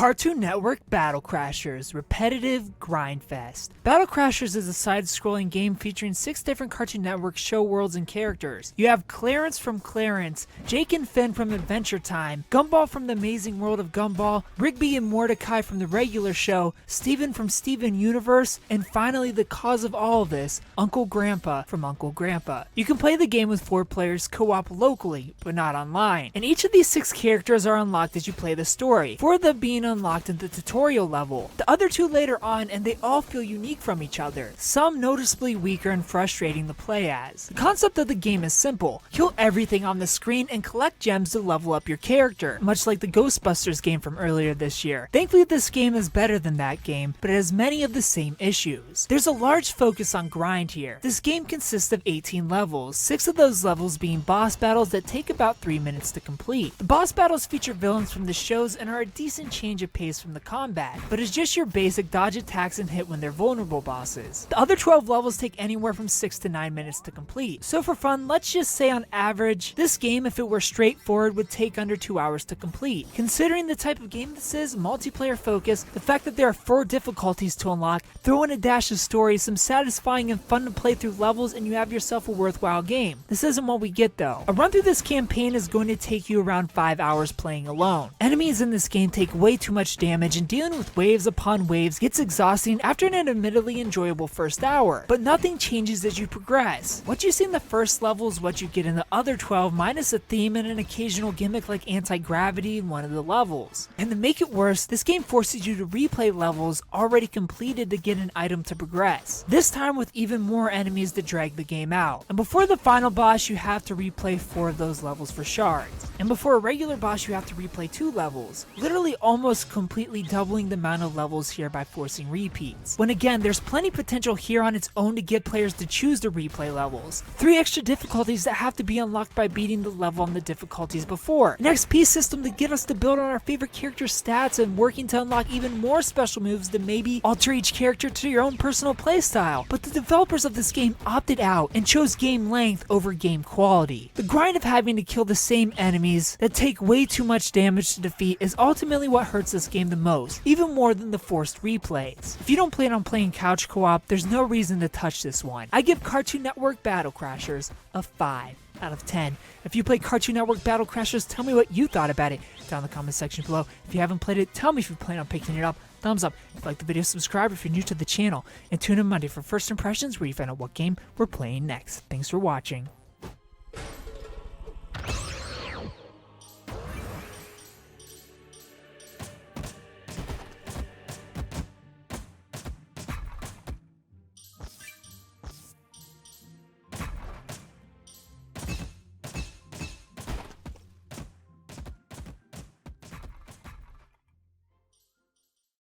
Cartoon Network Battle Crashers Repetitive Grindfest. Battle Crashers is a side-scrolling game featuring 6 different Cartoon Network show worlds and characters. You have Clarence from Clarence, Jake and Finn from Adventure Time, Gumball from the Amazing World of Gumball, Rigby and Mordecai from the regular show, Steven from Steven Universe, and finally the cause of all of this, Uncle Grandpa from Uncle Grandpa. You can play the game with 4 players co-op locally, but not online. And each of these 6 characters are unlocked as you play the story, 4 of them being unlocked in the tutorial level, the other 2 later on, and they all feel unique from each other, some noticeably weaker and frustrating to play as. The concept of the game is simple: kill everything on the screen and collect gems to level up your character, much like the Ghostbusters game from earlier this year. Thankfully this game is better than that game, but it has many of the same issues. There's a large focus on grind here. This game consists of 18 levels, 6 of those levels being boss battles that take about 3 minutes to complete. The boss battles feature villains from the shows and are a decent change of pace from the combat, but it's just your basic dodge attacks and hit when they're vulnerable bosses. The other 12 levels take anywhere from 6 to 9 minutes to complete. So for fun, let's just say on average, this game, if it were straightforward, would take under 2 hours to complete. Considering the type of game this is, multiplayer focus, the fact that there are 4 difficulties to unlock, throw in a dash of story, some satisfying and fun to play through levels, and you have yourself a worthwhile game. This isn't what we get though. A run through this campaign is going to take you around 5 hours playing alone. Enemies in this game take way too much damage, and dealing with waves upon waves gets exhausting after an admittedly enjoyable first hour, but nothing changes as you progress. What you see in the first level is what you get in the other 12, minus a theme and an occasional gimmick like anti-gravity in one of the levels. And to make it worse, this game forces you to replay levels already completed to get an item to progress, this time with even more enemies to drag the game out. And before the final boss, you have to replay 4 of those levels for shards. And before a regular boss, you have to replay 2 levels, literally almost completely doubling the amount of levels here by forcing repeats. When again, there's plenty potential here on its own to get players to choose to replay levels. 3 extra difficulties that have to be unlocked by beating the level on the difficulties before. An XP system to get us to build on our favorite character's stats and working to unlock even more special moves to maybe alter each character to your own personal playstyle. But the developers of this game opted out and chose game length over game quality. The grind of having to kill the same enemies that take way too much damage to defeat is ultimately what hurts this game the most, even more than the forced replays. If you don't plan on playing couch co-op, there's no reason to touch this one. I give Cartoon Network Battle Crashers a 5 out of 10. If you play Cartoon Network Battle Crashers, tell me what you thought about it down in the comment section below. If you haven't played it, tell me if you plan on picking it up. Thumbs up. If you like the video, subscribe if you're new to the channel, and tune in Monday for first impressions where you find out what game we're playing next. Thanks for watching.